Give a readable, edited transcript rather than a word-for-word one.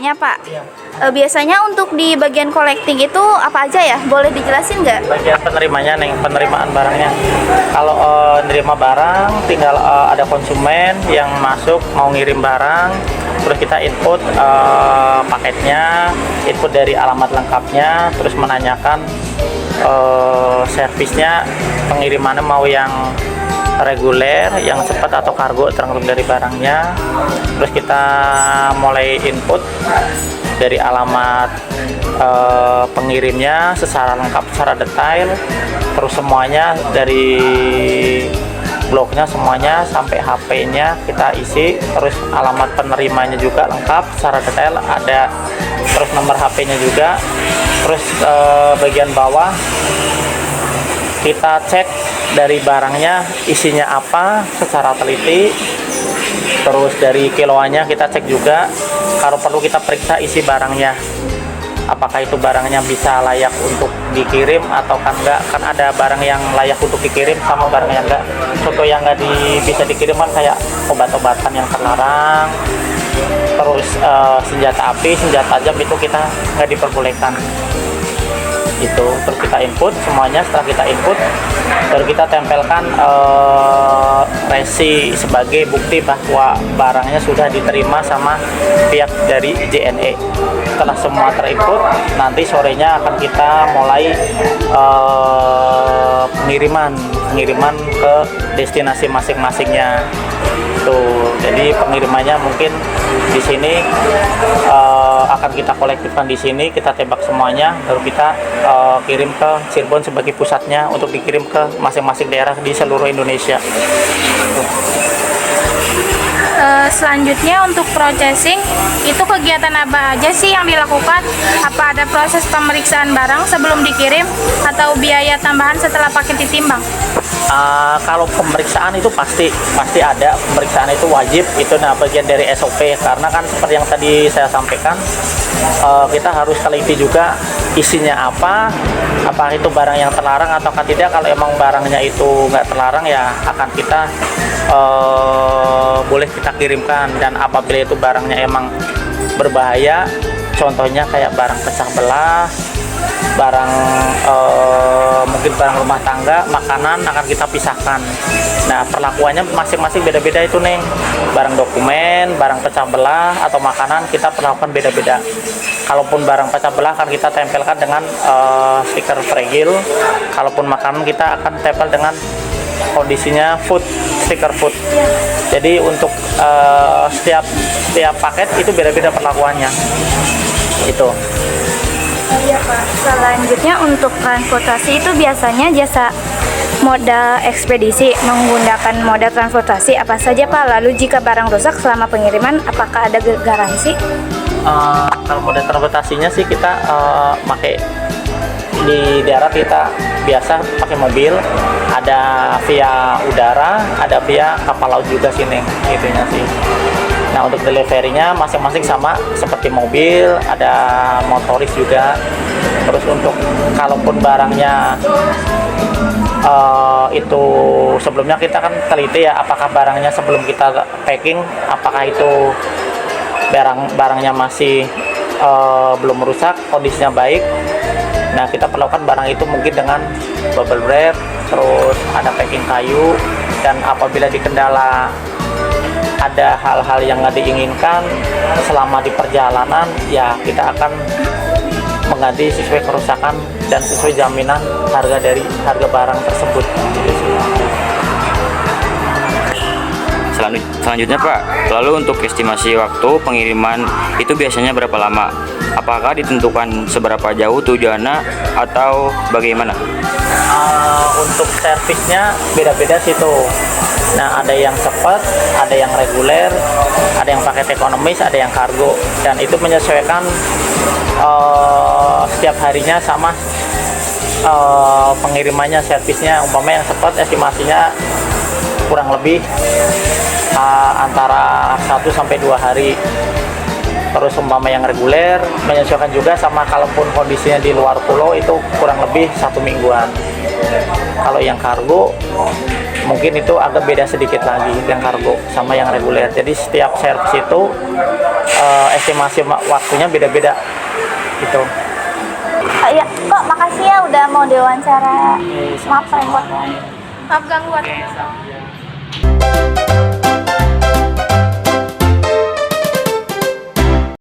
tanya Pak. Iya. Biasanya untuk di bagian collecting itu apa aja ya? Boleh dijelasin nggak? Bagian penerimanya nih, penerimaan barangnya. Kalau nerima barang, tinggal ada konsumen yang masuk mau ngirim barang, terus kita input paketnya, input dari alamat lengkapnya, terus menanyakan servisnya, pengirimannya mau yang reguler, yang cepat atau kargo tergantung dari barangnya. Terus kita mulai input dari alamat pengirimnya secara lengkap, secara detail, terus semuanya dari blognya semuanya sampai HP-nya kita isi, terus alamat penerimanya juga lengkap secara detail, ada terus nomor HP-nya juga. Terus bagian bawah kita cek dari barangnya isinya apa secara teliti, terus dari kiloannya kita cek juga, kalau perlu kita periksa isi barangnya apakah itu barangnya bisa layak untuk dikirim atau kan enggak. Kan ada barang yang layak untuk dikirim sama barang yang enggak. Contoh yang enggak bisa dikirim kan kayak obat-obatan yang terlarang, terus senjata api, senjata tajam itu kita nggak diperbolehkan. Itu terus kita input semuanya. Setelah kita input baru kita tempelkan resi sebagai bukti bahwa barangnya sudah diterima sama pihak dari JNE. Setelah semua terinput, nanti sorenya akan kita mulai pengiriman ke destinasi masing-masingnya. Tuh, jadi pengirimannya mungkin di sini akan kita kolektifkan di sini, kita tembak semuanya, baru kita kirim ke Cirebon sebagai pusatnya untuk dikirim ke masing-masing daerah di seluruh Indonesia. Tuh. Selanjutnya untuk processing itu kegiatan apa aja sih yang dilakukan? Apa ada proses pemeriksaan barang sebelum dikirim atau biaya tambahan setelah paket ditimbang? Kalau pemeriksaan itu pasti ada, pemeriksaan itu wajib, itu bagian dari SOP, karena kan seperti yang tadi saya sampaikan, kita harus teliti juga isinya apa itu barang yang terlarang atau tidak. Kalau emang barangnya itu nggak terlarang ya akan kita boleh kita kirimkan, dan apabila itu barangnya emang berbahaya, contohnya kayak barang pecah belah, barang mungkin barang rumah tangga, makanan, akan kita pisahkan. Nah, perlakuannya masing-masing beda-beda itu nih. Barang dokumen, barang pecah belah atau makanan kita perlakukan beda-beda. Kalaupun barang pecah belah akan kita tempelkan dengan stiker fragile. Kalaupun makanan kita akan tempel dengan kondisinya food, stiker food. Jadi untuk setiap paket itu beda-beda perlakuannya. Itu. Iya Pak. Selanjutnya untuk transportasi itu biasanya jasa moda ekspedisi menggunakan moda transportasi apa saja Pak? Lalu jika barang rusak selama pengiriman apakah ada garansi? Kalau moda transportasinya sih kita pakai di darat, kita biasa pakai mobil, ada via udara, ada via kapal laut juga sini, itunya sih. Nah, untuk deliverynya masing-masing sama seperti mobil, ada motoris juga. Terus untuk kalaupun barangnya itu sebelumnya kita kan teliti ya, apakah barangnya sebelum kita packing, apakah itu barangnya masih belum rusak, kondisinya baik. Nah, kita perlakukan barang itu mungkin dengan bubble wrap, terus ada packing kayu, dan apabila dikendala ada hal-hal yang nggak diinginkan selama di perjalanan, ya kita akan mengganti sesuai kerusakan dan sesuai jaminan harga barang tersebut. Selanjutnya Pak, lalu untuk estimasi waktu pengiriman itu biasanya berapa lama? Apakah ditentukan seberapa jauh tujuannya atau bagaimana? Untuk servisnya beda-beda sih tuh. Nah, ada yang cepat, ada yang reguler, ada yang paket ekonomis, ada yang kargo, dan itu menyesuaikan setiap harinya sama pengirimannya, servisnya. Umpamanya yang cepat estimasinya kurang lebih antara 1 sampai 2 hari. Terus umpama yang reguler menyesuaikan juga sama, kalaupun kondisinya di luar pulau itu kurang lebih 1 mingguan. Kalau yang kargo mungkin itu agak beda sedikit lagi, yang kargo sama yang reguler. Jadi setiap servis itu estimasi waktunya beda-beda gitu. Ya, kok makasih ya udah mau diwawancara. Maaf repot. Maaf ganggu.